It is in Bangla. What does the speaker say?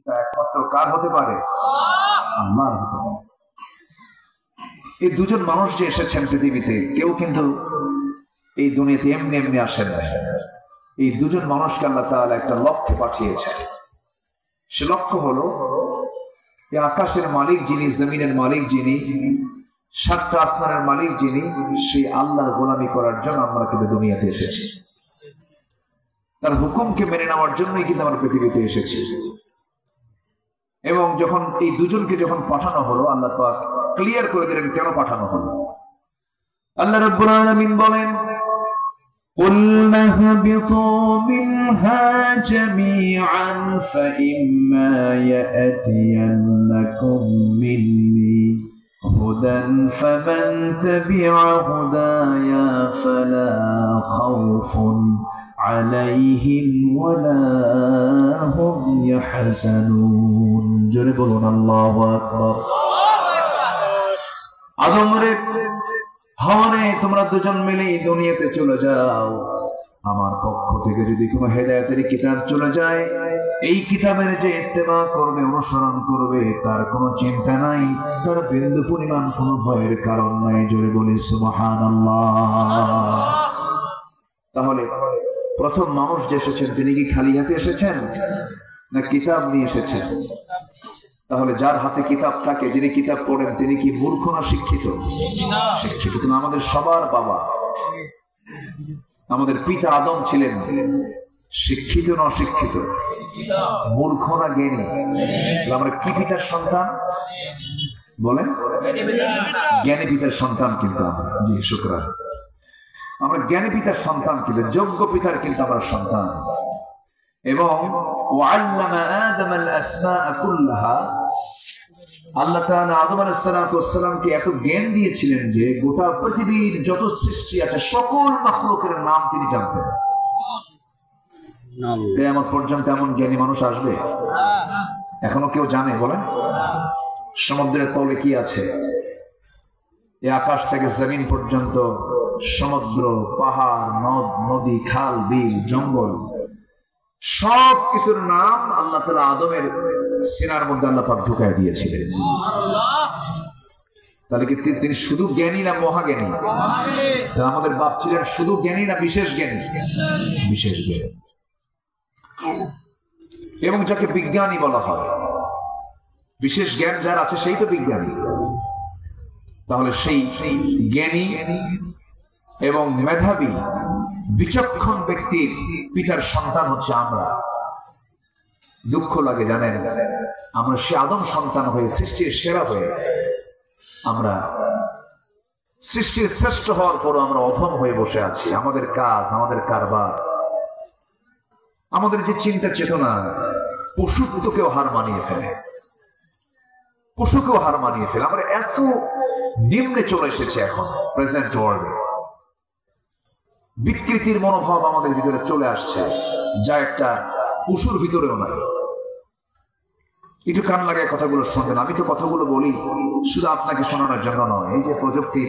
তা একমাত্র কার হতে পারে? আল্লাহর হতে পারে। এই দুজন মানুষ যে এসেছেন পৃথিবীতে, কেউ কিন্তু এই দুনিয়াতে এমনি এমনি আসেন না। এই দুজন মানুষকে আল্লাহ তাআলা একটা লক্ষ্যে পাঠিয়েছেন। সে লক্ষ্য হলো এই আকাশের মালিক যিনি, জমিনের মালিক যিনি, সাতটা আসমানের মালিক যিনি, সেই আল্লাহর গোলামি করার জন্য আমরা কিন্তু দুনিয়াতে এসেছি। তার হুকুমকে মেনে নেওয়ার জন্যই কিন্তু আমরা পৃথিবীতে এসেছি। এবং যখন এই দুজনকে যখন পাঠানো হলো, আল্লাহ পাক ক্লিয়ার করে দিলেন কেন পাঠানো হলো। আল্লাহ রাব্বুল আলামিন বলেন, قُلْنَا اهْبِطُوا مِنْهَا جَمِيعًا فَإِمَّا يَأْتِيَنَّكُم مِّنِّي هُدًى فَمَن تَبِعَ هُدَايَ فَلَا خَوْفٌ عَلَيْهِمْ وَلَا هُمْ يَحْزَنُونَ। জোরে বলুন আল্লাহু আকবার। আদমরে হাওয়ারে তোমরা দুজন মিলে দুনিয়াতে চলে যাও। আমার পক্ষ থেকে যদি কোনো হেদায়েতের কিতাব চলে যায়, এই কিতাবের যে ইত্তেবা করবে, অনুসরণ করবে, তার কোনো চিন্তা নাই, তার বিন্দু পরিমাণ কোনো ভয়ের কারণ নাই। জোরে বলি সুবহানাল্লাহ। তাহলে প্রথম মানুষ যে এসেছেন তিনি কি খালি হাতে এসেছেন না কিতাব নিয়ে এসেছেন? তাহলে যার হাতে কিতাব থাকে, যিনি কিতাব পড়েন, তিনি কি মূর্খ না শিক্ষিত? শিক্ষিত। কিন্তু আমাদের সবার বাবা, আমাদের পিতা আদম ছিলেন শিক্ষিত না অশিক্ষিত? মূর্খ না জ্ঞানী? আমরা কি পিতার সন্তান বলেন? জ্ঞানী পিতার সন্তান কিন্তু আমরা। জি শুকরান। আমরা জ্ঞানী পিতার সন্তান, কিন্তু যোগ্য পিতার কিন্তু আমরা সন্তান। এবং ওয়াল্লামা আদম আল আসমাআ কুল্লাহা, আল্লাহ তাআলা আদম আলাইহিস সালামকে এত জ্ঞান দিয়েছিলেন যে গোটা পৃথিবীর যত সৃষ্টি আছে সকল মাখলুকের নাম তিনি জানতেন। কিয়ামত পর্যন্ত এমন জ্ঞানী মানুষ আসবে? এখনো কেউ জানে বলেন? সমুদ্রের তলে কি আছে? এই আকাশ থেকে জমিন পর্যন্ত সমুদ্র, পাহাড়, নদ, নদী, খাল, বিল, জঙ্গল, সব কিছুর নাম আল্লাহ তাআলা আদমের সিনার মধ্যে আল্লাহ পাক ঢুকায় দিয়েছিলেন। তাহলে কি তিনি শুধু জ্ঞানী না মহাজ্ঞানী? আমাদের বাপ ছিলেন শুধু জ্ঞানী না বিশেষ জ্ঞানী? বিশেষ জ্ঞানী। এবং যাকে বিজ্ঞানী বলা হয়, বিশেষ জ্ঞান যার আছে সেই তো বিজ্ঞানী। তাহলে সেই জ্ঞানী এবং মেধাবী বিচক্ষণ ব্যক্তির পিতার সন্তান হচ্ছে আমরা। দুঃখ লাগে জানেন, আমরা সে আদম সন্তান হয়ে, সৃষ্টির সেরা হয়ে, আমরা সৃষ্টির শ্রেষ্ঠ হওয়ার পরও আমরা অধম হয়ে বসে আছি। আমাদের কাজ, আমাদের কারবার, আমাদের যে চিন্তা চেতনা, পশুত্বকেও হার মানিয়ে ফেলে, পশুকেও হার মানিয়ে ফেলে। আমরা এত নিম্নে চলে এসেছি এখন প্রেজেন্ট ওয়ার্ল্ডে। বিকৃতির মনোভাব আমাদের ভিতরে চলে আসছে, যা একটা পশুর ভিতরেও নাই। একটু কান লাগায় কথাগুলো শুনবেন। আমি তো কথাগুলো বলি শুধু আপনাকে শোনানোর জন্য নয়। এই যে প্রযুক্তি